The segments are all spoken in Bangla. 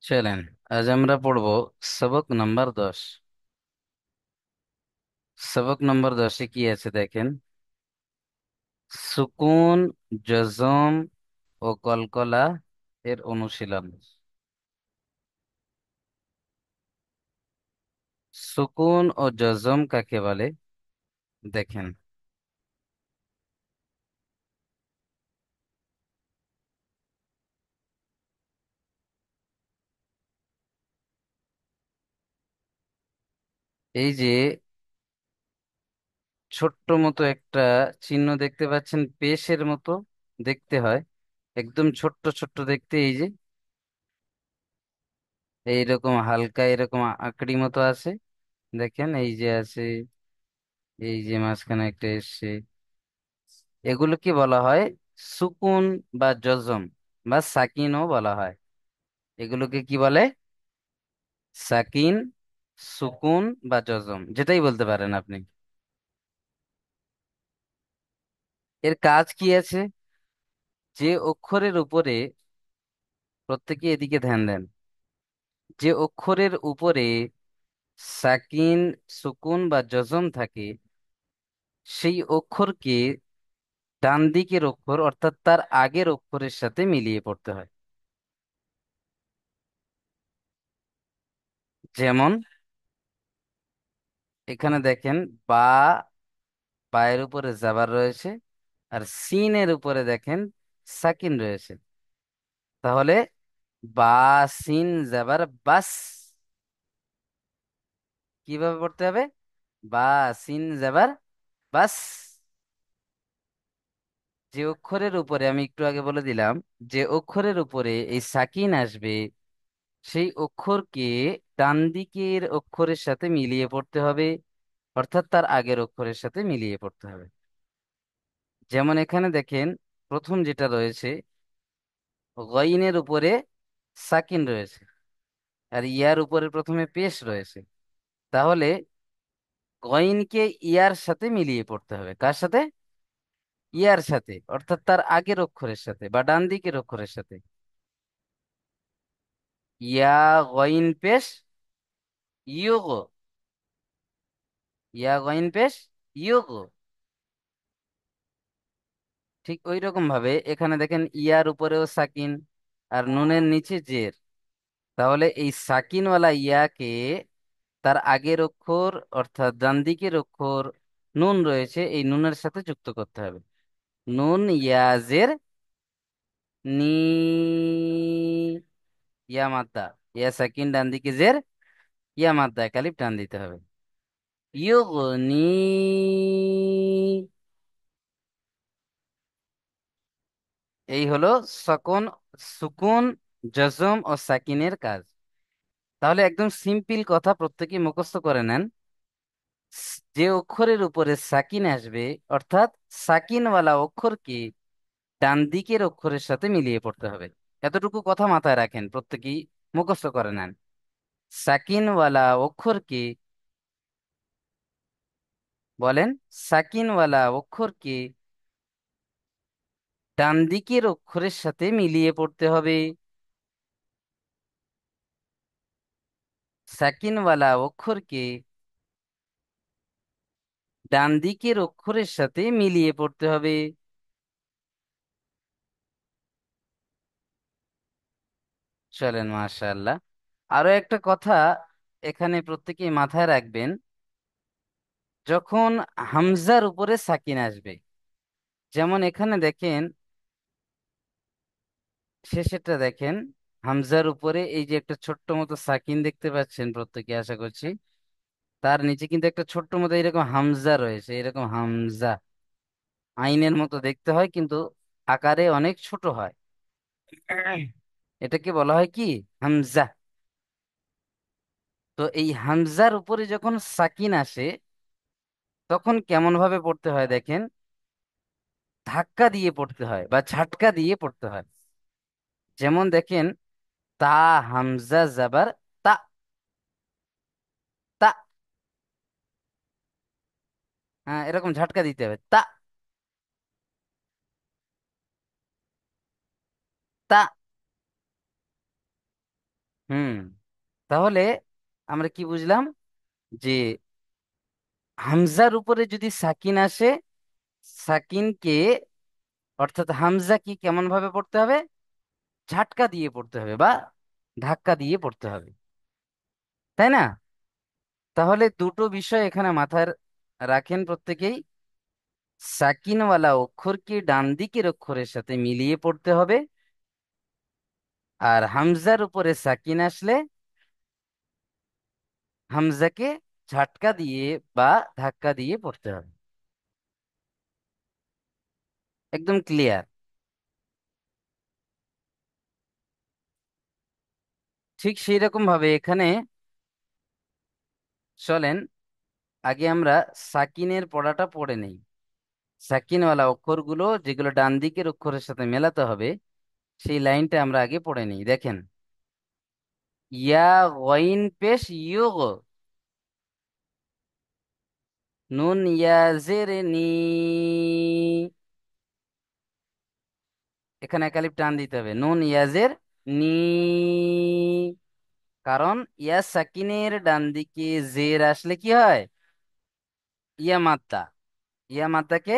চলেন, আজ আমরা পড়ব সবক নম্বর 10। সবক নম্বর 10-এ কি আছে দেখেন। সুকুন, জজম ও কলকলা এর অনুশীলন। সুকুন ও জজম কাকে বলে দেখেন। এই যে ছোট্ট মতো একটা চিহ্ন দেখতে পাচ্ছেন, পেশের মতো দেখতে হয়, একদম ছোট্ট ছোট্ট দেখতে। এই যে এইরকম হালকা এরকম আকড়ি মতো আছে, দেখেন এই যে আছে, এই যে মাঝখানে একটা এসছে। এগুলোকে বলা হয় সুকুন বা জজম বা সাকিনও বলা হয়। এগুলোকে কি বলে? সাকিন, সুকুন বা জজম, যেটাই বলতে পারেন আপনি। এর কাজ কি আছে? যে অক্ষরের উপরে, প্রত্যেকে এদিকে ধ্যান দেন, যে অক্ষরের উপরে সাকিন, সুকুন বা জজম থাকে, সেই অক্ষরকে ডান দিকের অক্ষর অর্থাৎ তার আগের অক্ষরের সাথে মিলিয়ে পড়তে হয়। যেমন এখানে দেখেন, বা, পায়ের উপরে জাবার রয়েছে, আর সিনের উপরে দেখেন সাকিন রয়েছে। তাহলে বা, সিন, জাবার, বাস কিভাবে পড়তে হবে? বা, সিন, জাবার, বাস। যে অক্ষরের উপরে আমি একটু আগে বলে দিলাম, যে অক্ষরের উপরে এই সাকিন আসবে, সেই অক্ষরকে ডান দিকের অক্ষরের সাথে মিলিয়ে পড়তে হবে, অর্থাৎ তার আগের অক্ষরের সাথে মিলিয়ে পড়তে হবে। যেমন এখানে দেখেন, প্রথম যেটা রয়েছে, গইনের উপরে সাকিন রয়েছে, আর ইয়ার উপরে প্রথমে পেশ রয়েছে। তাহলে গইনকে ইয়ার সাথে মিলিয়ে পড়তে হবে। কার সাথে? ইয়ার সাথে, অর্থাৎ তার আগের অক্ষরের সাথে বা ডান দিকের অক্ষরের সাথে। ইয়া, গইন পেশ, ইয়োগ। ইয়া, গইন পেশ, ইয়োগ। ঠিক ওই রকম ভাবে এখানে দেখেন, ইয়ার উপরেও সাকিন আর নুনের নিচে জের। তাহলে এই সাকিনওয়ালা ইয়াকে তার আগের অক্ষর অর্থাৎ ডান দিকের অক্ষর নুন রয়েছে, এই নুনের সাথে যুক্ত করতে হবে। নুন, ইয়াজের, নি, ইয়া মাদ্দা, ইয়া সাকিন ডান দিকে জের, ইয়া মাদ্দা কালিফ টান দিতে হবে। ইউগনি, এই হলো সকন, সুকুন, জজম ও সাকিনের কাজ। তাহলে একদম সিম্পল কথা, প্রত্যেকে মুখস্থ করে নেন। যে অক্ষরের উপরে সাকিন আসবে, অর্থাৎ সাকিনওয়ালা অক্ষরকে ডান দিকের অক্ষরের সাথে মিলিয়ে পড়তে হবে। এতটুকু কথা মাথায় রাখেন, প্রত্যেকেই মুখস্থ করে নেন। সাকিনওয়ালা অক্ষরকে, বলেন, সাকিনওয়ালা অক্ষরকে ডান দিকের অক্ষরের সাথে মিলিয়ে পড়তে হবে। সাকিনওয়ালা অক্ষরকে ডান দিকের অক্ষরের সাথে মিলিয়ে পড়তে হবে। চলেন, মাশাআল্লাহ। আরো একটা কথা এখানে প্রত্যেকেই মাথায় রাখবেন, যখন হামজার উপরে সাকিন আসবে, যেমন এখানে দেখেন, শেষেরটা দেখেন, হামজার উপরে এই যে একটা ছোট্ট মতো সাকিন দেখতে পাচ্ছেন প্রত্যেকে আশা করছি, তার নিচে কিন্তু একটা ছোট্ট মতো এরকম হামজা রয়েছে, এরকম হামজা, আইনের মতো দেখতে হয় কিন্তু আকারে অনেক ছোট হয়। এটাকে বলা হয় কি? হামজা। তো এই হামজার উপরে যখন সাকিন আসে, তখন কেমন ভাবে পড়তে হয় দেখেন, ধাক্কা দিয়ে পড়তে হয় বা ঝাটকা দিয়ে পড়তে হয়। যেমন দেখেন, তা, হামজা জাবার, তা, তা, হ্যাঁ, এরকম ঝাটকা দিতে হবে, তা, তা। হুম। তাহলে আমরা কি বুঝলাম? যে হামজার উপরে যদি সাকিন আসে, সাকিনকে অর্থাৎ হামজা কি কেমন ভাবে পড়তে হবে? ঝাটকা দিয়ে পড়তে হবে বা ধাক্কা দিয়ে পড়তে হবে, তাই না? তাহলে দুটো বিষয় এখানে মাথায় রাখেন প্রত্যেকেই। সাকিনওয়ালা অক্ষরকে ডান দিকের অক্ষরের সাথে মিলিয়ে পড়তে হবে, আর হামজার উপরে সাকিন আসলে হামজাকে ঝাটকা দিয়ে বা ধাক্কা দিয়ে পড়তে হবে। একদম ক্লিয়ার। ঠিক সেই রকম ভাবে এখানে চলেন আগে আমরা সাকিনের পড়াটা পড়ে নেই। সাকিনওয়ালা অক্ষরগুলো যেগুলো ডান দিকের অক্ষরের সাথে মেলাতে হবে, সেই লাইনটা আমরা আগে পড়ে নিই। দেখেন, ইয়া গইন পেশ ইউগ, নুন ইয়া জের নি, এখানে একালিপ টান দিতে হবে, নুন ইয়াজের নি। কারণ ইয়া সাকিনের ডান দিকে জের আসলে কি হয়? ইয়া মাত্রা। ইয়া মাত্রাকে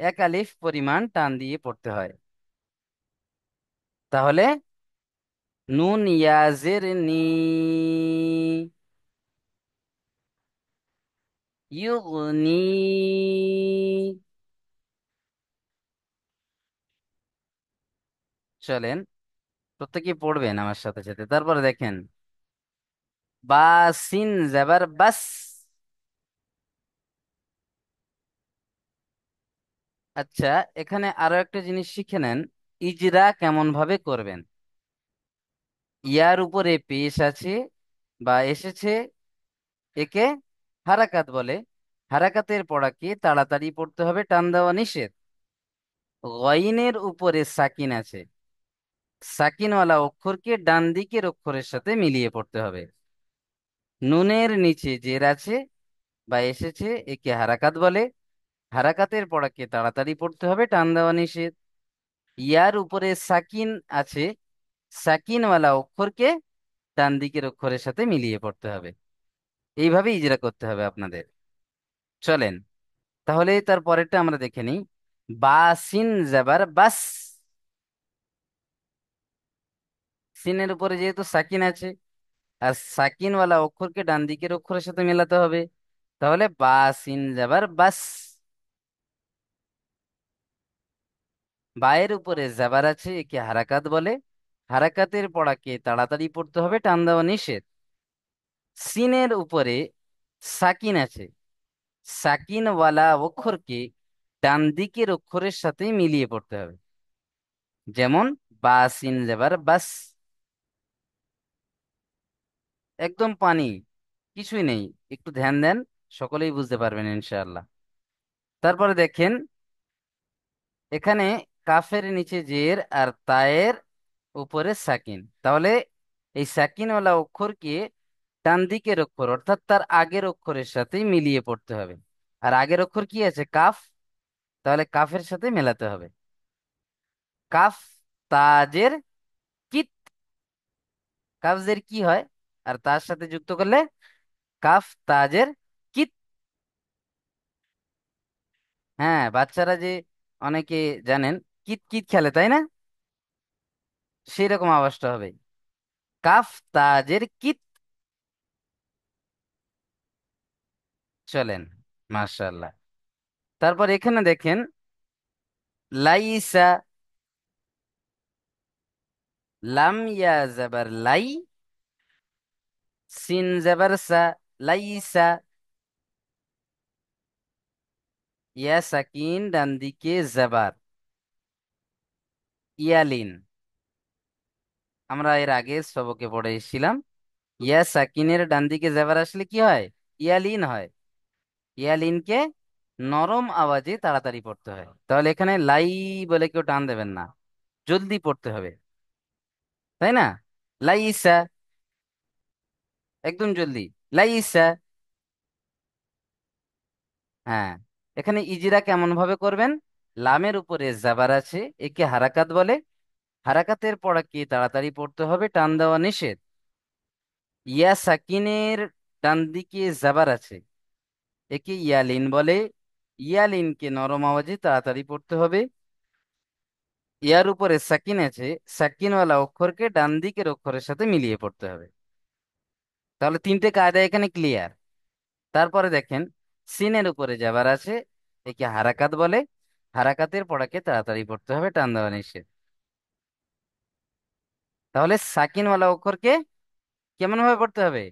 একালিফ পরিমাণ টান দিয়ে পড়তে হয়। তাহলে নুন ইয়াজের নি, ইউগনি। চলেন প্রত্যেকে পড়বেন আমার সাথে সাথে। তারপরে দেখেন, বা সিন জাবার বাস। আচ্ছা, এখানে আরো একটা জিনিস শিখে নেন, ইজরা কেমন ভাবে করবেন। ইয়ার উপরে পেশ আছে বা এসেছে, একে হারাকাত বলে। হারাকাতের পড়াকে তাড়াতাড়ি পড়তে হবে, টান দেওয়া নিষেধ। গইনের উপরে সাকিন আছে, সাকিনওয়ালা অক্ষরকে ডান দিকের অক্ষরের সাথে মিলিয়ে পড়তে হবে। নুনের নিচে জের আছে বা এসেছে, একে হারাকাত বলে। হারাকাতের পড়াকে তাড়াতাড়ি পড়তে হবে, টান দেওয়া নিষেধ। ইয়ার উপরে সাকিন আছে, সাকিনওয়ালা অক্ষরকে ডান দিকের অক্ষরের সাথে মিলিয়ে পড়তে হবে। এইভাবে ইজরা করতে হবে আপনাদের। চলেন তাহলে তার পরেরটা আমরা দেখে নিই। বা সিন জাবার বাস। সিনের উপরে যেহেতু সাকিন আছে, আর সাকিনওয়ালা অক্ষরকে ডান দিকের অক্ষরের সাথে মেলাতে হবে, তাহলে বা সিন জাবার বাস। বায়ের উপরে জাবার আছে, একে হারাকাত বলে। হারাকাতের পড়াকে তাড়াতাড়ি পড়তে হবে, টান দেওয়া নিষেধ। সিনের উপরে সাকিন আছে, সাকিনওয়ালা অক্ষরকে ডান দিকের অক্ষরের সাথে মিলিয়ে পড়তে হবে। যেমন বা সিন জাবার বাস। একদম পানি, কিছুই নেই। একটু ধ্যান দেন, সকলেই বুঝতে পারবেন ইনশাআল্লাহ। তারপরে দেখেন, এখানে কাফের নিচে জের আর তায়ের উপরে সাকিন। তাহলে এই সাকিনওয়ালা অক্ষরকে ডান দিকের অক্ষর অর্থাৎ তার আগের অক্ষরের সাথে মিলিয়ে পড়তে হবে। আর আগের অক্ষর কি আছে? কাফ। তাহলে কাফের সাথে মেলাতে হবে। কাফ তাজের কিত। কাফ জের কি হয় আর তার সাথে যুক্ত করলে কাফ তাজের কিত। হ্যাঁ, বাচ্চারা যে অনেকে জানেন কিত কিত খেলে, তাই না? সেই রকম আওয়াজটা হবে, কাফ তাজের কিত। চলেন, মাশাআল্লাহ। তারপর এখানে দেখেন, লাইসা, লাম ইয়া জাবার লাই, সিন জাবার সা, লাইসা। ইয়া সাকিন ডান দিকে জাবার, ইয়ালিন। আমরা এর আগে সবকে পড়ে এসেছিলাম, ইয়া সাকিনের ডান দিকে জাবার আসলে কি হয়? ইয়ালিন হয়। ইয়ালিনকে নরম আওয়াজে তাড়াতাড়ি পড়তে হয়। তাহলে এখানে লাই বলে কেউ টান দেবেন না, জলদি পড়তে হবে, তাই না? লাইসা, একদম জলদি, লাইসা। হ্যাঁ, এখানে ইজিরা কেমন ভাবে করবেন? লামের উপরে জাবার আছে, একে হারাকাত বলে। হারাকাতের পড়াকে তাড়াতাড়ি পড়তে হবে, টান দেওয়া নিষেধ। ইয়া সাকিনের ডান দিকে জাবার আছে, একে ইয়ালিন বলে। ইয়ালিনকে নরম আওয়াজে তাড়াতাড়ি পড়তে হবে। ইয়ার উপরে সাকিন আছে, সাকিনওয়ালা অক্ষরকে ডান দিকের অক্ষরের সাথে মিলিয়ে পড়তে হবে। তাহলে তিনটে কায়দা এখানে ক্লিয়ার। তারপরে দেখেন, সিনের উপরে যাবার আছে, একে হারাকাত বলে। হারাকাতের পড়াকে তাড়াতাড়ি পড়তে হবে, টান দেওয়া নিষেধ। তাহলে সাকিনওয়ালা অক্ষরকে কেমন ভাবে পড়তে হবে?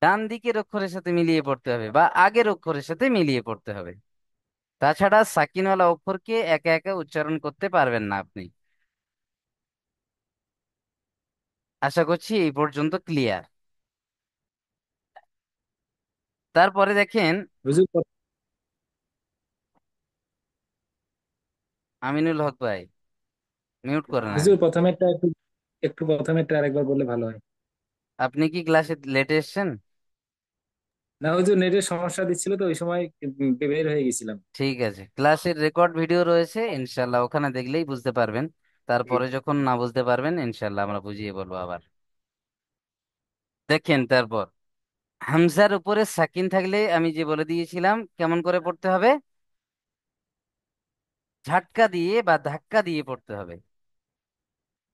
ডান দিকের অক্ষরের সাথে মিলিয়ে পড়তে হবে, বা আগের অক্ষরের সাথে মিলিয়ে পড়তে হবে। তাছাড়া সাকিনওয়ালা অক্ষরকে একা একা উচ্চারণ করতে পারবেন না আপনি। আশা করছি এই পর্যন্ত ক্লিয়ার। তারপরে দেখেন, হুজুর আমিনুল হক ভাই, মিউট করেন হুজুর আগে। প্রথমেরটা একটু, একটু প্রথমেরটা আরেকবার বললে ভালো হয়। আপনি কি ক্লাসে লেটে এসেছেন? না হুজুর, নেটের সমস্যা দিচ্ছিল তো ওই সময় বের হয়ে গেছিলাম। ঠিক আছে, ক্লাসের রেকর্ড ভিডিও রয়েছে, ইনশাল্লাহ ওখানে দেখলেই বুঝতে পারবেন। তারপরে যখন না বুঝতে পারবেন, ইনশাল্লাহ আমরা বুঝিয়ে বলবো আবার। দেখেন তারপর, হামজার উপরে সাকিন থাকলে আমি যে বলে দিয়েছিলাম কেমন করে পড়তে হবে, ঝাটকা দিয়ে বা ধাক্কা দিয়ে পড়তে হবে।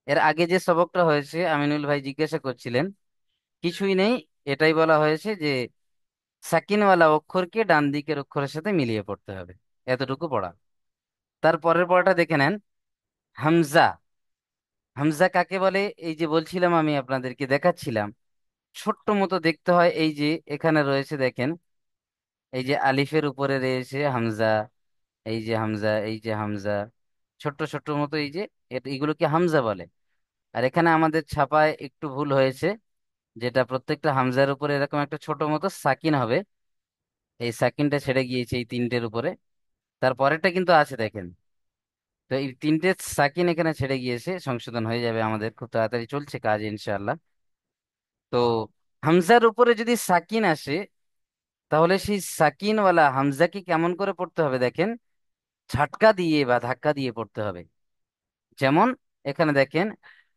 এর আগে যে সবকটা হয়েছে, আমিনুল ভাই জিজ্ঞাসা করছিলেন, কিছুই নেই। এটাই বলা হয়েছে যে সাকিনওয়ালা অক্ষরকে ডান দিকের অক্ষরের সাথে মিলিয়ে পড়তে হবে, এতটুকু পড়া। তার পরের পড়াটা দেখে নেন। হামজা, হামজা কাকে বলে? এই যে বলছিলাম, আমি আপনাদেরকে দেখাচ্ছিলাম, ছোট্ট মতো দেখতে হয়। এই যে এখানে রয়েছে দেখেন, এই যে আলিফের উপরে রয়েছে হামজা, এই যে হামজা, এই যে হামজা, ছোট্ট ছোট্ট মতো, এই যে এগুলোকে হামজা বলে। আর এখানে আমাদের ছাপায় একটু ভুল হয়েছে, যেটা প্রত্যেকটা হামজার উপরে এরকম একটা ছোট মতো সাকিন হবে, এই সাকিনটা ছেড়ে গিয়েছে এই তিনটের উপরে। তারপরেরটা কিন্তু আছে দেখেন। তো এই তিনটে সাকিন এখানে ছেড়ে গিয়েছে, সংশোধন হয়ে যাবে আমাদের, খুব তাড়াতাড়ি চলছে কাজ ইনশাআল্লাহ। তো হামজার উপরে যদি সাকিন আসে, তাহলে সেই সাকিনওয়ালা হামজাকে কেমন করে পড়তে হবে দেখেন, ঝাটকা দিয়ে বা ধাক্কা দিয়ে পড়তে হবে। যেমন এখানে দেখেন,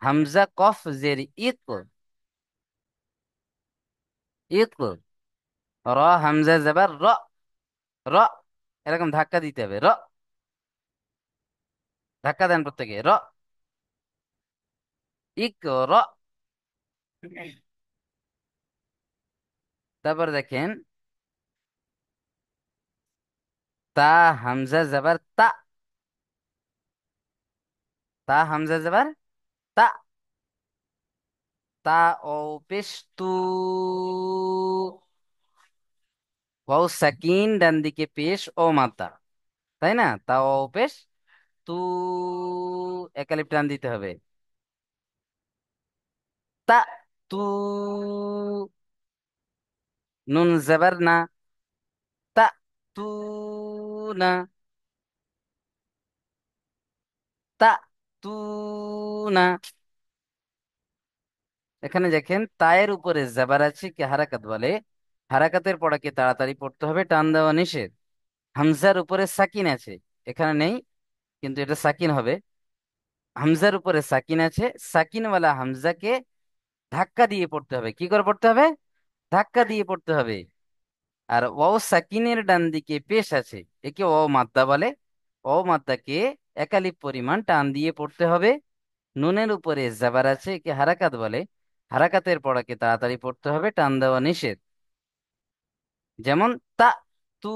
হামজা কফ জের ইক, ইক, র, হামজা জবর র, র, এরকম ধাক্কা দিতে হবে, র, ধাক্কা দেন প্রত্যেকে, র, ইক, র। তারপর দেখেন, তা, হামজা জবর তা, তা হামজা জবর তা, তা ও পেশ তু, ওয়াও সাকিন ডান দিকে পেশ ও মাদ্দা, তাই না? তা ও পেশ তু, একালিপ টান দিতে হবে, তা, তু, নুন জবর না, তা, তু, না, তা, তু, না। এখানে দেখেন, তায়ের উপরে জবর আছে, কি হারাকাত বলে। হারাকাতের পড়াকে তাড়াতাড়ি পড়তে হবে, টান দেওয়া নিষেধ। হামজার উপরে সাকিন আছে, এখানে নেই, কিন্তু এটা সাকিন হবে। হামজার উপরে সাকিন আছে, সাকিনওয়ালা হামজাকে ধাক্কা দিয়ে পড়তে হবে। কি করে পড়তে হবে? ধাক্কা দিয়ে পড়তে হবে। আর ওয়াও সাকিনের ডান দিকে পেশ আছে, একে ওয়াও মাদ্দা বলে। ওয়াও মাদ্দাকে একালিপ পরিমাণ টান দিয়ে পড়তে হবে। নুনের উপরে জাবার আছে, একে হারাকাত বলে। হারাকাতের পড়াকে তাড়াতাড়ি পড়তে হবে, টান দেওয়া নিষেধ। যেমন তা, তু,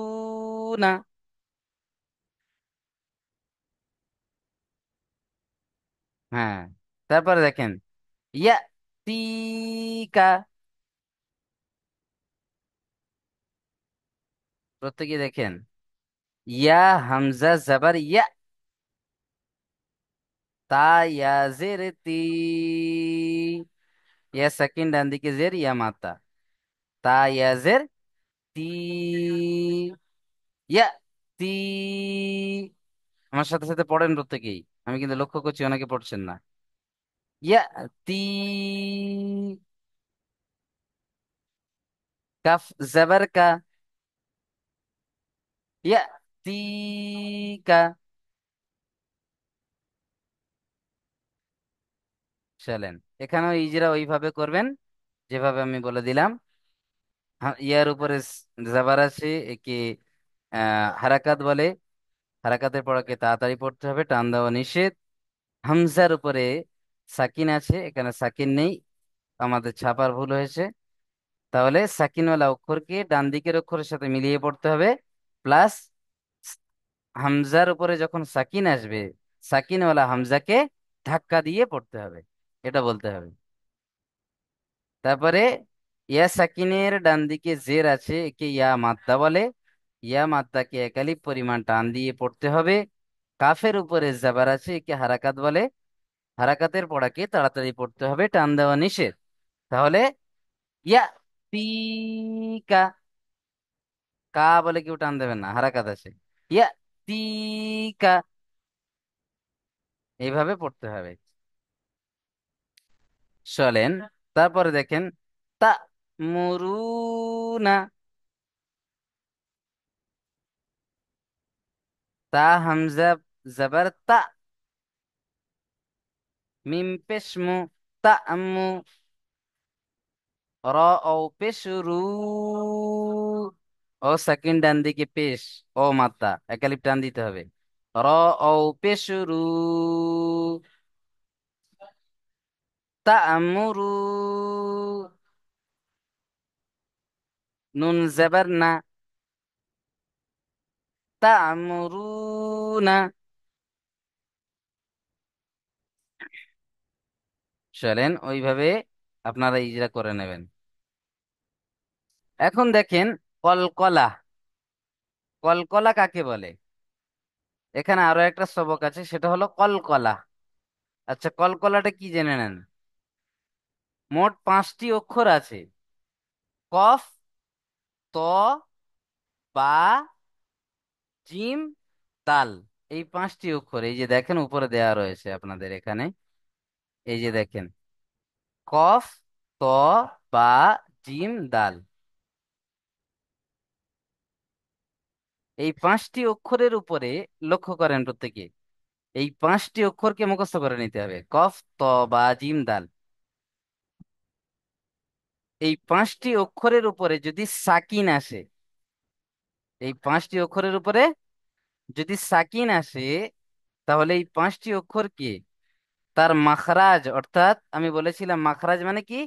না। হ্যাঁ, তারপরে দেখেন, ইয়া, তিকা, প্রত্যেকে দেখেন, ইয়া, হামজা জাবার ইয়া, তা, ইয়া জের তি, ইয়া সেকেন্ড ডান দিকে জের, ইয়া মাতা, তা ইয়া জের তি, ইয়া, তি। আমার সাথে সাথে পড়েন প্রত্যেকেই, আমি কিন্তু লক্ষ্য করছি অনেকে পড়ছেন না। ইয়া, তি, কাফ জবর কা, ইয়া, তি, কা। চলেন, এখানেও ইজরা ওইভাবে করবেন। যেভাবে আমি বলে দিলাম। ইয়ার উপরে জাবার আছে, একে হারাকাত বলে। হারাকাতের পড়াকে তাড়াতাড়ি পড়তে হবে, টান দেওয়া নিষেধ। হামজার উপরে সাকিন আছে, এখানে সাকিন নেই, আমাদের ছাপার ভুল হয়েছে। তাহলে সাকিনওয়ালা অক্ষরকে ডান দিকের অক্ষরের সাথে মিলিয়ে পড়তে হবে, প্লাস হামজার উপরে যখন সাকিন আসবে, সাকিনওয়ালা হামজাকে ধাক্কা দিয়ে পড়তে হবে, এটা বলতে হবে। তারপরে ইয়া সাকিনের ডান দিকে জের আছে, একে ইয়া মাদ্দা বলে। ইয়া মাদ্দাকে একালিপ পরিমাণ টান দিয়ে পড়তে হবে। কাফের উপরে জাবার আছে, একে হারাকাত বলে। হারাকাতের পড়াকে তাড়াতাড়ি পড়তে হবে, টান দেওয়া নিষেধ। তাহলে ইয়া তিকা, কা বলে কেউ টান দেবেন না, হারাকাত আছে। ইয়া তিকা, এইভাবে পড়তে হবে। চলেন, তারপরে দেখেন তা মুরুনা। তা হামজা জবর তা, মিম পেশ মু, তা আম্মু। র ও পেশ রু, ও সেকেন্ড ডান দিকে পেশ, ও মাত্রা একালিপ টান দিতে হবে। র ও পেশ রু, তা আমুরু। নুন জবর না, তা আমুরু না। চলেন ওইভাবে আপনারা ইজরা করে নেবেন। এখন দেখেন কলকলা। কলকলা কাকে বলে? এখানে আরো একটা সবক আছে, সেটা হলো কলকলা। আচ্ছা, কলকলাটা কি জেনে নেন। মোট 5টি অক্ষর আছে। কফ, ত, বা, জিম, দাল। এই 5টি অক্ষর, এই যে দেখেন উপরে দেয়া রয়েছে আপনাদের এখানে, এই যে দেখেন কফ, ত, বা, জিম, দাল। এই 5টি অক্ষরের উপরে লক্ষ্য করেন প্রত্যেকে। এই 5টি অক্ষরকে মুখস্থ করে নিতে হবে, কফ, ত, বা, জিম, দাল। এই 5টি অক্ষরের উপরে যদি সাকিন আসে, এই 5টি অক্ষরের উপরে যদি সাকিন আসে, তাহলে এই 5টি অক্ষরকে তার মাখরাজ, অর্থাৎ আমি বলেছিলাম মাখরাজ মানে কি,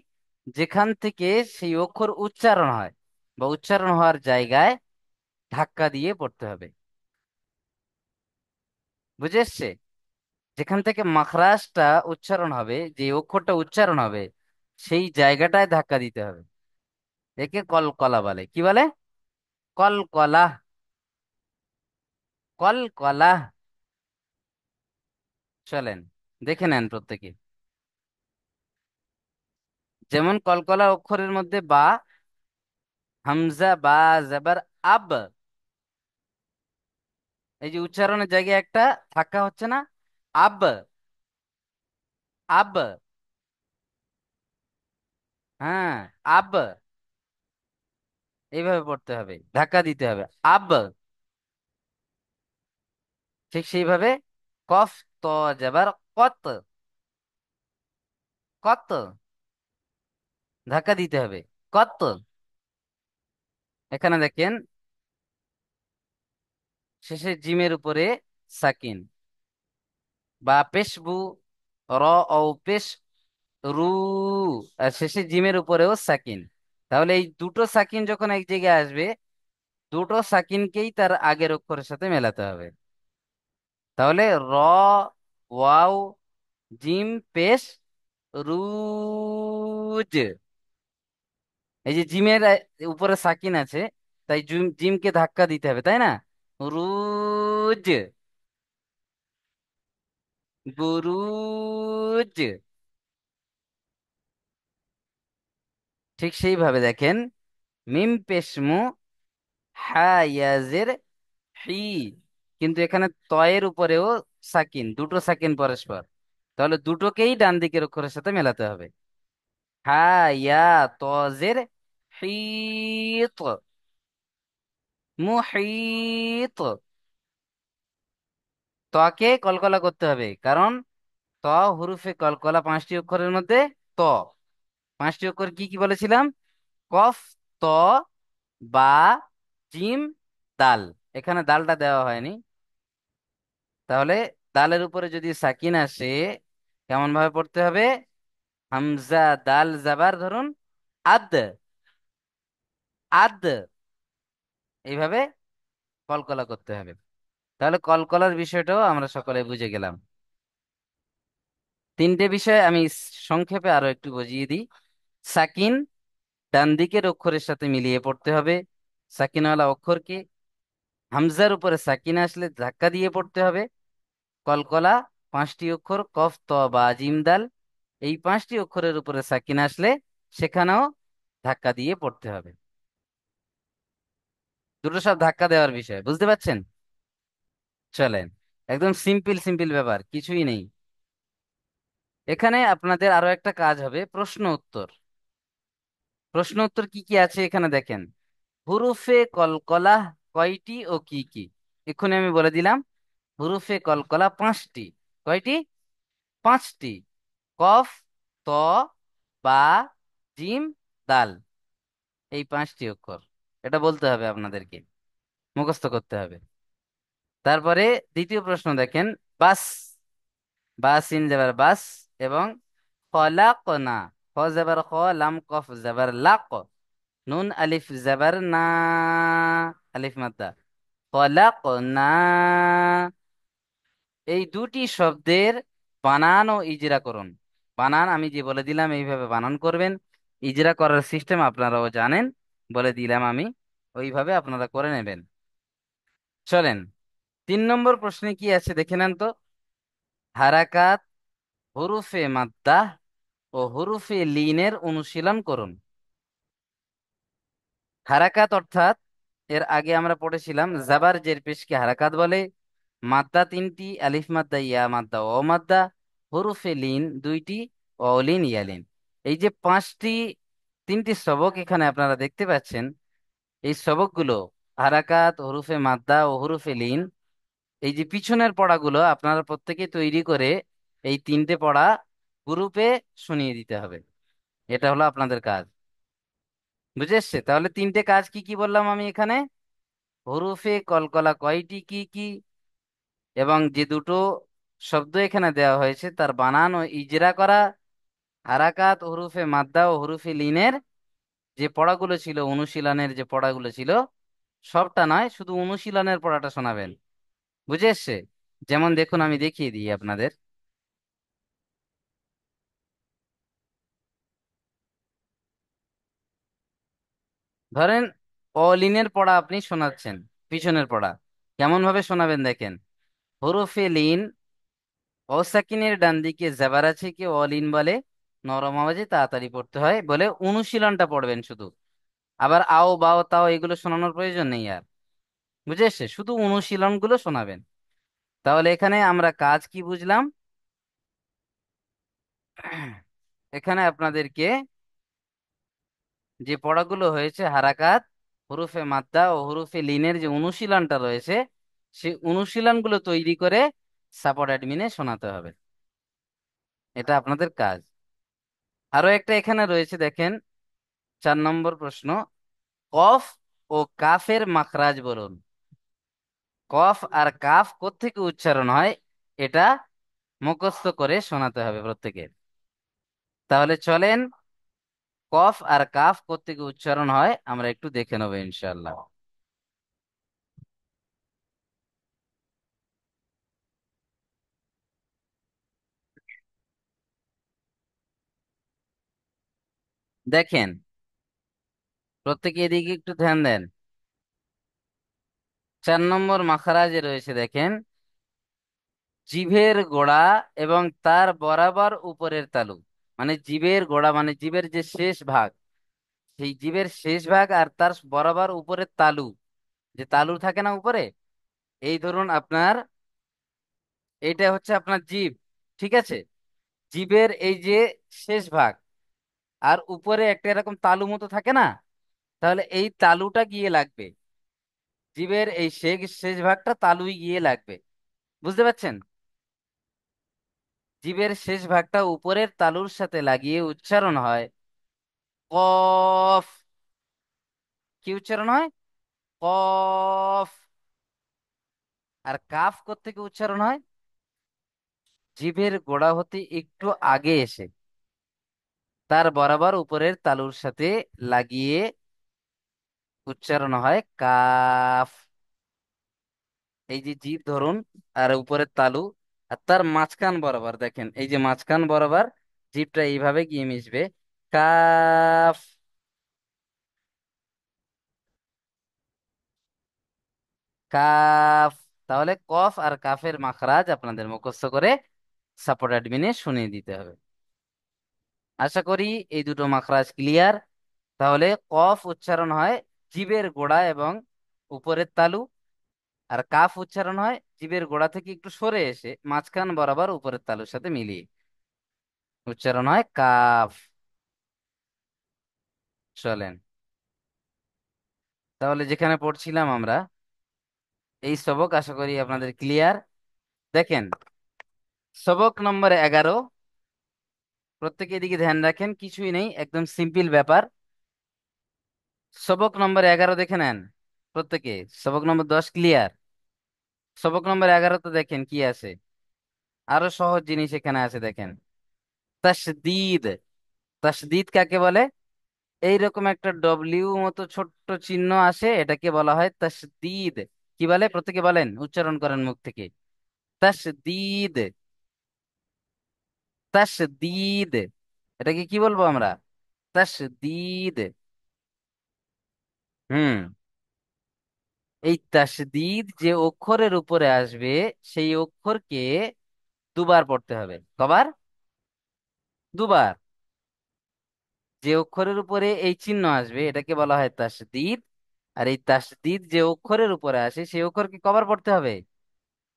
যেখান থেকে সেই অক্ষর উচ্চারণ হয় বা উচ্চারণ হওয়ার জায়গায় ধাক্কা দিয়ে পড়তে হবে। বুঝে এসছে? যেখান থেকে মাখরাজটা উচ্চারণ হবে, যে অক্ষরটা উচ্চারণ হবে, সেই জায়গাটায় ধাক্কা দিতে হবে। একে কলকলা বলে। কি বলে? কলকলা, কলকলা। চলেন দেখে নেন প্রত্যেকে। যেমন কলকলা অক্ষরের মধ্যে বা, হামজা বা, জবর আব, এই যে উচ্চারণের জায়গায় একটা ধাক্কা হচ্ছে না, আব, আব, হ্যাঁ, আব, এইভাবে পড়তে হবে, ধাক্কা দিতে হবে, আব। ঠিক সেইভাবে কফ, ত, জবর কত, কত, ধাক্কা দিতে হবে, কত। এখানে দেখেন শেষে জিমের উপরে সাকিন, বা পেশবু, র ও পেশ রু, আর শেষে জিমের উপরেও সাকিন। তাহলে এই দুটো সাকিন যখন এক জায়গায় আসবে, দুটো সাকিনকেই তার আগের অক্ষরের সাথে মেলাতে হবে। তাহলে র, ওয়াও, জিম, পেশ, রুজ। এই যে জিমের উপরে সাকিন আছে, তাই জিমকে ধাক্কা দিতে হবে, তাই না? রুজ, বুরুজ। ঠিক সেইভাবে দেখেন মিম পেশমু, হা ইয়াজের, হি। কিন্তু এখানে তয়ের উপরেও সাকিন, দুটো সাকিন পরস্পর। তাহলে দুটোকেই ডান দিকের অক্ষরের সাথে মেলাতে হবে। হা ইয়া তজের, হিত, মুহিত। ত্বকে কলকলা করতে হবে, কারণ ত হরুফে কলকলা 5টি অক্ষরের মধ্যে ত। পাঁচটি অক্ষর কি কি বলেছিলাম? কফ, ত, বা, জিম, দাল। এখানে দালটা দেওয়া হয়নি। তাহলে দালের উপরে যদি সাকিন আসে কেমন ভাবে পড়তে হবে? হামজা দাল জাবার, ধরুন আদ, আদ, এইভাবে কলকলা করতে হবে। তাহলে কলকলার বিষয়টাও আমরা সকলে বুঝে গেলাম। তিনটে বিষয় আমি সংক্ষেপে আরো একটু বুঝিয়ে দিই। সাকিন ডান দিকের অক্ষরের সাথে মিলিয়ে পড়তে হবে, সাকিনওয়ালা অক্ষরকে। হামজার উপরে সাকিন আসলে ধাক্কা দিয়ে পড়তে হবে। কলকলা পাঁচটি অক্ষর, কফ, ত, বা, জিম, দাল। এই পাঁচটি অক্ষরের উপরে সাকিন আসলে সেখানেও ধাক্কা দিয়ে পড়তে হবে। দুটো সব ধাক্কা দেওয়ার বিষয়, বুঝতে পারছেন? চলেন, একদম সিম্পল সিম্পল ব্যাপার, কিছুই নেই। এখানে আপনাদের আরো একটা কাজ হবে, প্রশ্ন উত্তর। প্রশ্ন উত্তর কি কি আছে এখানে দেখেন। হুরুফে কলকলা কয়টি ও কি কি? এক্ষুনি আমি বলে দিলাম, হুরুফে কলকলা পাঁচটি। কয়টি? পাঁচটি। কফ, ত, বা, জিম, দাল, এই পাঁচটি অক্ষর। এটা বলতে হবে আপনাদেরকে, মুখস্থ করতে হবে। তারপরে দ্বিতীয় প্রশ্ন দেখেন, বাস, বা সিন জাবার বাস, এবং খলাকনা, খ জাবার খ, লাম কফ জাবার লাক, নুন আলিফ জাবার না, আলিফ মাদ্দা, খলাকনা। এই দুটি শব্দের বানান ও ইজরা করুন। বানান আমি যে বলে দিলাম এইভাবে বানান করবেন। ইজরা করার সিস্টেম আপনারাও জানেন, বলে দিলাম আমি, ওইভাবে আপনারা করে নেবেন। চলেন, 3 নম্বর প্রশ্নে কি আছে দেখে নেন তো। হারাকাত, হরুফে মাদ্দা ও হরুফে লিনের অনুশীলন করুন। হারাকাত অর্থাৎ, এর আগে আমরা পড়েছিলাম জাবার জের পেশকে হারাকাত বলে। মাদ্দা তিনটি, আলিফ মাদ্দা, ইয়া মাদ্দা, ও মাদ্দা। হরুফে লিন দুইটি, অলিন, ইয়ালিন। এই যে পাঁচটি, তিনটি সবক এখানে আপনারা দেখতে পাচ্ছেন, এই সবকগুলো হারাকাত, হরুফে মাদ্দা ও হরুফে লিন, এই যে পিছনের পড়াগুলো আপনারা প্রত্যেকে তৈরি করে এই তিনটে পড়া গ্রুপে শুনিয়ে দিতে হবে। এটা হলো আপনাদের কাজ। বুঝে এসছে? তাহলে তিনটে কাজ কি কি বললাম আমি এখানে? হরুফে কলকলা কয়টি, কি কি, এবং যে দুটো শব্দ এখানে দেওয়া হয়েছে তার বানান ও ইজরা করা। হারাকাত, হরুফে মাদ্দা ও হরুফে লিনের যে পড়াগুলো ছিল, অনুশীলনের যে পড়াগুলো ছিল, সবটা নয়, শুধু অনুশীলনের পড়াটা শোনাবেন। বুঝে এসছে? যেমন দেখুন, আমি দেখিয়ে দিই আপনাদের। ধরেন অলিনের পড়া আপনি শোনাচ্ছেন, পিছনের পড়া কেমন ভাবে শোনাবেন দেখেন। হরফে লিন, অসাকিনের ডান দিকে জেবার আছে কি অলিন বলে, নরম আওয়াজে তাড়াতাড়ি পড়তে হয় বলে অনুশীলনটা পড়বেন শুধু। আবার আও বাও তাও এগুলো শোনানোর প্রয়োজন নেই আর। বুঝে এসছে? শুধু অনুশীলন গুলো শোনাবেন। তাহলে এখানে আমরা কাজ কি বুঝলাম? এখানে আপনাদেরকে যে পড়াগুলো হয়েছে, হারাকাত, হুরুফে মাদ্দা ও হুরুফে লিনের যে অনুশীলনটা রয়েছে, সেই অনুশীলনগুলো তৈরি করে সাপোর্ট অ্যাডমিনে শোনাতে হবে। এটা আপনাদের কাজ। আরো একটা এখানে রয়েছে দেখেন, 4 নম্বর প্রশ্ন, কফ ও কাফের মাখরাজ বলুন। কফ আর কাফ কোত্থেকে উচ্চারণ হয়, এটা মুখস্থ করে শোনাতে হবে প্রত্যেকের। তাহলে চলেন, কফ আর কাফ কোত্থেকে উচ্চারণ হয় আমরা একটু দেখে নেবো ইনশাল্লাহ। দেখেন, প্রত্যেকে এদিকে একটু ধ্যান দেন। 4 নম্বর মাখরাজে রয়েছে দেখেন, জিভের গোড়া এবং তার বরাবর উপরের তালু। মানে জিভের গোড়া মানে জিভের যে শেষ ভাগ, সেই জিভের শেষ ভাগ আর তার বরাবর উপরের তালু, যে তালু থাকে না উপরে, এই ধরুন আপনার, এইটা হচ্ছে আপনার জিভ। ঠিক আছে? জিভের এই যে শেষ ভাগ আর উপরে একটা এরকম তালু মতো থাকে না, তাহলে এই তালুটা গিয়ে লাগবে, জিভের এই শেষ শেষ ভাগটা তালুই গিয়ে লাগবে। বুঝতে পারছেন? জিভের শেষ ভাগটা উপরের তালুর সাথে লাগিয়ে উচ্চারণ হয় কফ। কি উচ্চারণ হয়? কফ। আর কাফ কোত্থেকে উচ্চারণ হয়? জিভের গোড়া হতে একটু আগে এসে তার বরাবর উপরের তালুর সাথে লাগিয়ে উচ্চারণ হয় কাফ। এই যে জিভ ধরুন, আর উপরের তালু, আর তার মাঝখান বরাবর দেখেন, এই যে মাঝখান বরাবর জিভটা এইভাবে গিয়ে মিশবে। কাফ। কাফ। তাহলে কফ আর কাফের মাখরাজ আপনাদের মুখস্থ করে সাপোর্ট অ্যাডমিনে শুনিয়ে দিতে হবে। আশা করি এই দুটো মাখরাজ ক্লিয়ার। তাহলে কফ উচ্চারণ হয় জিভের গোড়া এবং উপরের তালু, আর কাফ উচ্চারণ হয় জিভের গোড়া থেকে একটু সরে এসে মাঝখান বরাবর উপরের তালুর সাথে মিলিয়ে উচ্চারণ হয় কাফ। চলেন, তাহলে যেখানে পড়ছিলাম আমরা, এই সবক আশা করি আপনাদের ক্লিয়ার। দেখেন, সবক নম্বর 11। প্রত্যেকে এদিকে ধ্যান রাখেন, কিছুই নেই, একদম সিম্পল ব্যাপার। সবক নম্বর 11 দেখে নেন প্রত্যেকে। সবক নম্বর 10 ক্লিয়ার। সবক নম্বর 11 তো দেখেন কি আছে, আরো সহজ জিনিস এখানে আছে দেখেন। তাসদিদ। তাসদিদ কাকে বলে? এইরকম একটা ডব্লিউ মতো ছোট্ট চিহ্ন আসে, এটাকে বলা হয় তাসদিদ। কি বলে? প্রত্যেকে বলেন, উচ্চারণ করেন মুখ থেকে। তাসদিদ। তাসদিদ। এটাকে কি বলবো আমরা? তাসদিদ। হুম। এই তাসদিদ যে অক্ষরের উপরে আসবে, সেই অক্ষরকে দুবার পড়তে হবে। কবার? দুবার। যে অক্ষরের উপরে এই চিহ্ন আসবে এটাকে বলা হয় তাসদিদ। আর এই তাসদিদ যে অক্ষরের উপরে আসে সেই অক্ষরকে কবার পড়তে হবে?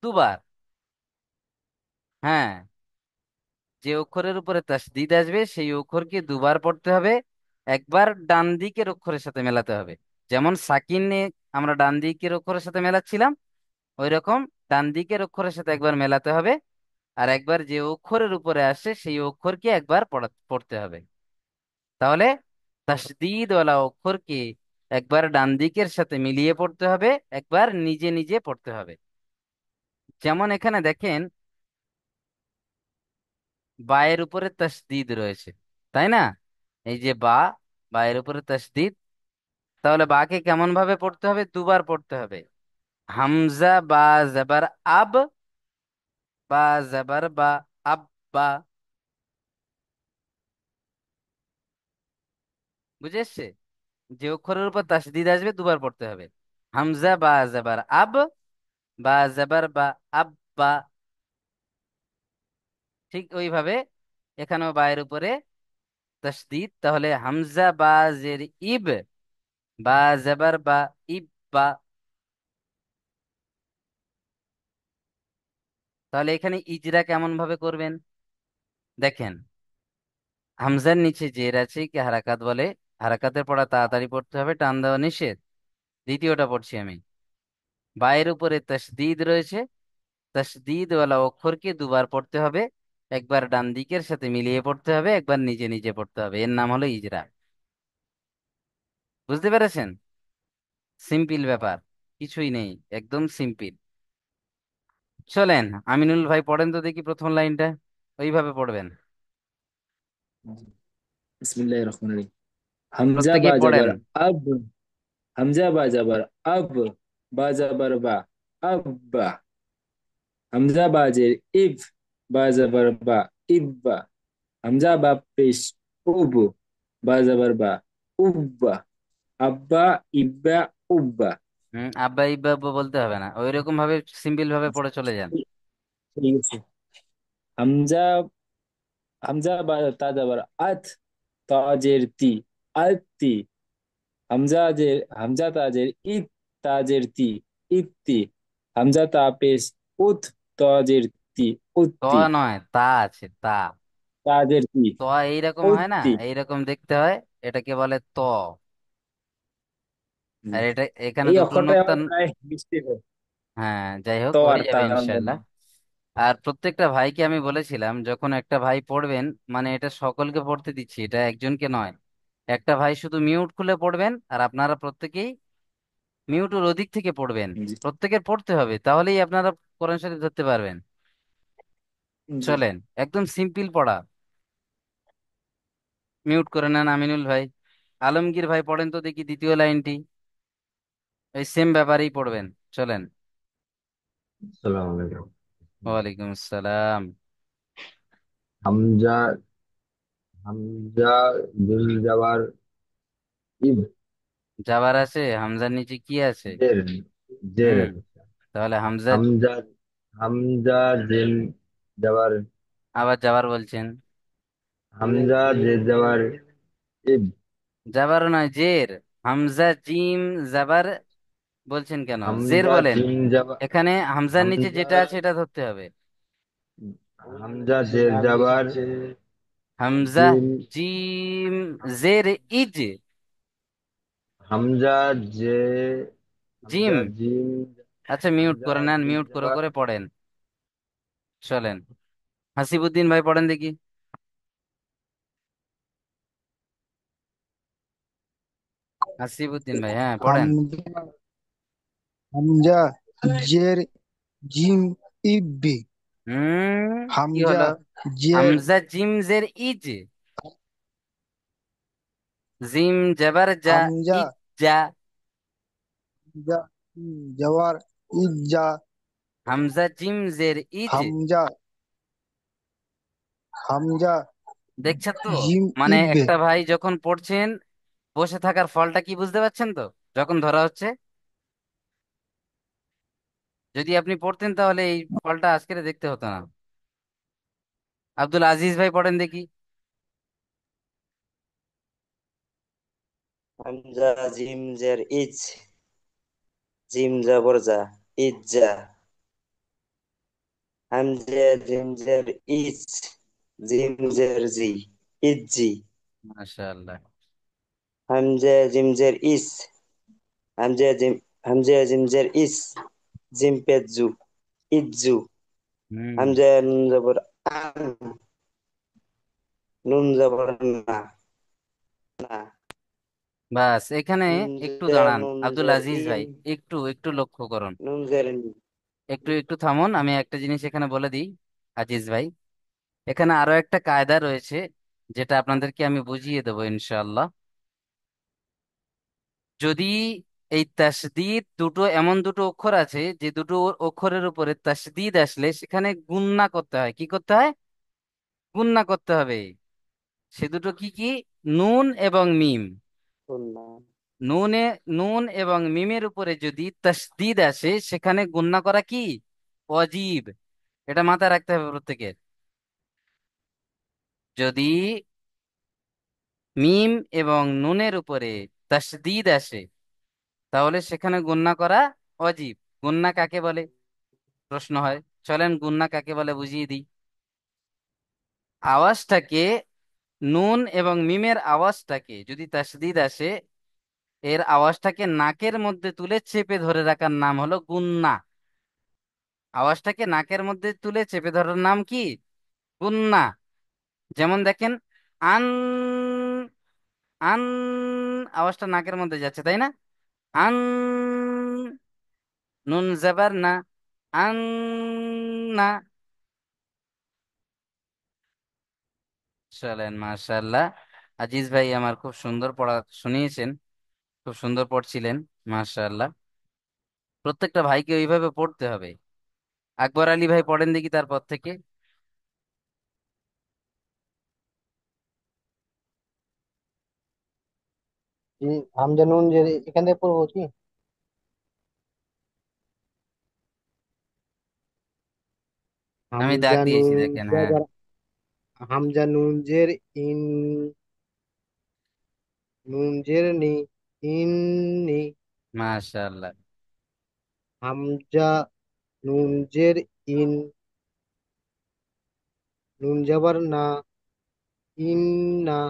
দুবার। হ্যাঁ, যে অক্ষরের উপরে তাসদিদ আসবে সেই অক্ষরকে দুবার পড়তে হবে। একবার ডান দিকের অক্ষরের সাথে মেলাতে হবে। যেমন সাকিনে আমরা ডান দিকের অক্ষরের সাথে মেলাচ্ছিলাম, ওই রকম ডান দিকের অক্ষরের সাথে একবার মেলাতে হবে। আর একবার যে অক্ষরের উপরে আসে সেই অক্ষরকে একবার পড়তে হবে। তাহলে তাসদিদ ওয়ালা অক্ষরকে একবার ডান দিকের সাথে মিলিয়ে পড়তে হবে, একবার নিজে নিজে পড়তে হবে। যেমন এখানে দেখেন, বায়ের উপরে তাসদিদ রয়েছে, তাই না? এই যে বা, বায়ের উপরে তাসদিদ। তাহলে বাকে কেমন ভাবে পড়তে হবে? দুবার পড়তে হবে। হামজা বা জবর আব, বা জবর বা, আব্বা। বুঝে এসছে? যে অক্ষরের উপর তাসদিদ আসবে দুবার পড়তে হবে। হামজা বা জবর আব, বা জবর বা, আব্বা। ঠিক ওইভাবে এখানেও বায়ের উপরে তাসদিদ। তাহলে হামজা বা জের ইব, বা জবর বা, ইব্বা। তাহলে এখানে ইজরা কেমন ভাবে করবেন দেখেন। হামজার নিচে জের আছে, কি হারাকাত বলে। হারাকাতের পড়া তাড়াতাড়ি পড়তে হবে, টান দেওয়া নিষেধ। দ্বিতীয়টা পড়ছি আমি। বায়ের উপরে তাসদিদ রয়েছে, তাসদিদ ওয়ালা অক্ষরকে দুবার পড়তে হবে। একবার ডান দিকের সাথে মিলিয়ে পড়তে হবে, একবার নিজে নিজে পড়তে হবে। এর নাম হলো ইজরা। বুঝতে পেরেছেন? সিম্পল ব্যাপার, কিছুই নেই, একদম সিম্পল। চলেন, আমিনুল ভাই পড়েন তো দেখি প্রথম লাইনটা। ওইভাবে পড়বেন। বিসমিল্লাহির রহমানির রহিম। হামজা বা প্রত্যেকেই পড়েন। জাবার আব, হামজা বা জাবার আব, বা জাবার বা, আব্বা। হামজা বা জের ইব, বা জাবার বা, ইব্বা। হামজা বা পেশ উব, বা জাবার বা, উব্বা। আব্বা, ইব্বা, উব্বা। আব্বা ইব্বা আব্বা বলতে হবে না, ওই রকম ভাবে সিম্পল ভাবে পড়ে চলে যান। ঠিক আছে। হামজা, হামজা বা তা জাবার আত, তাজের তি, আত্তি। হামজা তাজের ইত, তাজের তি, ইত্তি। হামজা তা পেশ উত, তাজের তি, ত উত্তি। নয়, তা আছে, তা। তাজের তি, ত এইরকম হয় না, উত্তি। এইরকম দেখতে হয়। এটাকে বলে ত। আর এটা এখানে এই দুটো অক্ষরটা নোক্তা। আমার প্রায় মিস্টেক হয়। হ্যাঁ, যাই হোক, তো আর হয়ে তা যাবে ইনশাল্লাহ। আর প্রত্যেকটা ভাইকে আমি বলেছিলাম, যখন একটা ভাই পড়বেন, মানে এটা সকলকে পড়তে দিচ্ছি, এটা একজনকে নয়, একটা ভাই শুধু মিউট খুলে পড়বেন, আর আপনারা প্রত্যেকেই মিউটের ওদিক থেকে পড়বেন। जी। প্রত্যেকের পড়তে হবে, তাহলেই আপনারা কোরআন শরীফ ধরতে পারবেন। जी। চলেন, একদম সিম্পল পড়া। মিউট করে নেন আমিনুল ভাই। আলমগীর ভাই পড়েন তো দেখি দ্বিতীয় লাইনটি, এই সেম ব্যাপারেই পড়বেন। চলেন। আসসালামু আলাইকুম। ওয়ালাইকুম আসসালাম। হামজা হামজা দুল জবর ইব, যাবার আছে, হামজার নিচে কি আছে? জের জের হুম, আছে। তাহলে হামজা। হামজা হামজা জিম জবর, আবার যাবার বলছেন? হামজা জের জবর ইব, যাবার নয়, জের। হামজা জিম জাবার বলছেন কেন? জের হামজা বলেন। জিম জবর, এখানে হামজার নিচে হামজা যেটা আছে এটা ধরতে হবে। হামজা জের জবর হামজা জিম, জিম জের is. Hamza J gym. Hamza gym, আচ্ছা, মিউট হামজা করে নেন, জিম মিউট করে জবর, করে পড়েন। চলেন, হাসিবুদ্দিন ভাই পড়েন দেখি। হাসিবুদ্দিন ভাই, হ্যাঁ পড়েন। হামজা হামজা জের জিম ইব্বি। কি হামজা হলো? জের হামজা জিম জের ইজ, জিম জবর যা, হামজা ইজ যা। জা জওয়ার ইজ্জা। হামজা জিম জের ইজ। হামজা হামজা দেখছেন তো? জিম মানে ইব্বে। একটা ভাই যখন পড়ছেন, বসে থাকার ফলটা কি বুঝতে পারছেন তো? যখন ধরা হচ্ছে, যদি আপনি পড়তেন তাহলে এই ফলটা আজকে দেখতে হতো না। আব্দুল আজিজ ভাই পড়েন দেখি। হামজা জিম জের ইজ, জিম জবর জা, ইজ্জা। হামজা জিম জের ইজ, জিম জের জি, ইজ্জি। মাশাআল্লাহ। হামজা জিম জের ইস, হামজা জিম হামজা জিম জের ইস, জিম পেজু, ইজ্জু। হুম। হামজা নুন জবর আন, নুন জবর না, না। বাস এখানে একটু হামজা দাঁড়ান নুন আব্দুল জের আজিজ ইন, ভাই, একটু একটু লক্ষ্য করুন। নুন জের একটু একটু থামুন, আমি একটা জিনিস এখানে বলে দিই। আজিজ ভাই, এখানে আরো একটা কায়দা রয়েছে, যেটা আপনাদেরকে আমি বুঝিয়ে দেবো ইনশাআল্লাহ। যদি এই তাসদিদ দুটো, এমন দুটো অক্ষর আছে যে দুটো অক্ষরের উপরে তাসদিদ আসলে সেখানে গুণনা করতে হয়। কি করতে হয়? গুণনা করতে হবে। সে দুটো কি কি? নুন এবং মিম। সুন্না। নুনে, নুন এবং মিমের উপরে যদি তাসদিদ আসে সেখানে গুণনা করা কি? ওয়াজিব। এটা মাথায় রাখতে হবে প্রত্যেকের। যদি মিম এবং নুনের উপরে তাসদিদ আসে তাহলে সেখানে গুণনা করা ওয়াজিব। গুণনা কাকে বলে প্রশ্ন হয়। চলেন, গুণনা কাকে বলে বুঝিয়ে দিই। আওয়াজটাকে, নুন এবং মিমের আওয়াজটাকে যদি তাসদিদ আসে, এর আওয়াজটাকে নাকের মধ্যে তুলে চেপে ধরে রাখার নাম হলো গুণনা। আওয়াজটাকে নাকের মধ্যে তুলে চেপে ধরার নাম কি? গুণনা। যেমন দেখেন, আন, আন, আওয়াজটা নাকের মধ্যে যাচ্ছে, তাই না? আন, নুন জবর না, আন, না। চলেন, মাশাআল্লাহ। আজিজ ভাই আমার খুব সুন্দর পড়া শুনিয়েছেন, খুব সুন্দর পড়ছিলেন। মাশাআল্লাহ। প্রত্যেকটা ভাইকে ওইভাবে পড়তে হবে। আকবর আলী ভাই পড়েন দেখি তারপর থেকে। হামজা নুন জের এখান থেকে পড়বো কি? আমি দাগ হামজা দিয়েছি নুন দেখেন, হ্যাঁ। জবর হামজা নুন জের ইন, নুন জের নি, ইন্নি। মাশাআল্লাহ। হামজা নুন জের ইন, নুন জবর না, ইন্না।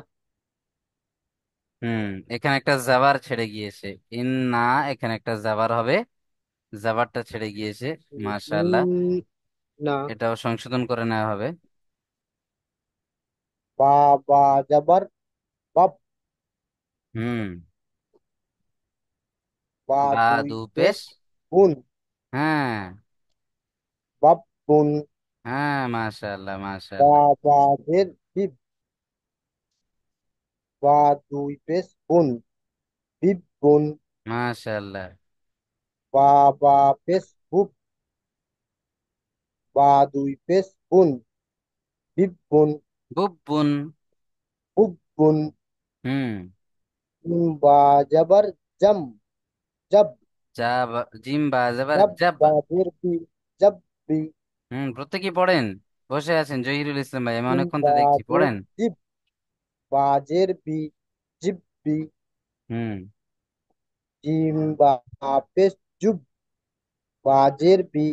হুম, এখানে একটা জাবার ছেড়ে গিয়েছে। ইন না, এখানে একটা জাবার হবে, জাবারটা ছেড়ে গিয়েছে। মাশাআল্লাহ। ইন্না। এটাও সংশোধন করে নেওয়া হবে। বা বা জবর বাপ, হুম। বা বা দুই দু পেশ পেশ। বুন, হ্যাঁ। বাপ বুন। হ্যাঁ, মাশাআল্লাহ বা মাশাআল্লাহ। বাজের বিপ, বা দুই পেশ বুন, বিপ বুন। মাশাআল্লাহ। বা পেশ বুপ, বা দুই পেশ বুন, বিপ বুন, বুববুন। বুপ বুন। হুম। বা জাবার জম, জব, জিম বা জবর জব জব। বাজের বি, জব বি। হুম, প্রত্যেকেই পড়েন। বসে আছেন জহিরুল ইসলাম ভাই, আমি অনেকক্ষণ তো দেখছি বাজের পড়েন। জিপ, বাজের বি, জিব্বি। হুম। জিম বা পেশ জুব, বাজের বি,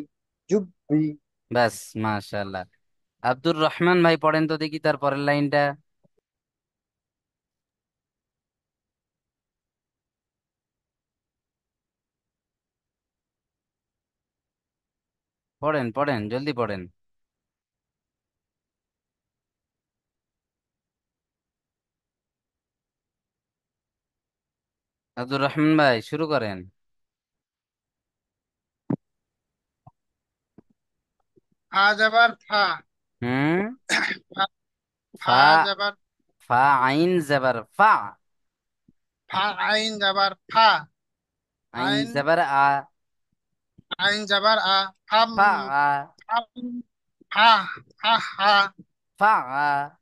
জুব্বি। ব্যাস, মাশাআল্লাহ। আব্দুর রহমান ভাই পড়েন তো দেখি তার পরের লাইনটা। পড়েন পড়েন, জলদি পড়েন। আব্দুর রহমান ভাই শুরু করেন। ফা যাবার ফা, হুম। ফা, ফা ফা। যাবার, ফা আইন জবর ফা। ফা আইন যাবার ফা, আইন আইন, জবর আ। আইন যাবার আ, ফাম, ফা আ। ফাম, ফা, হা, হা, ফা আ।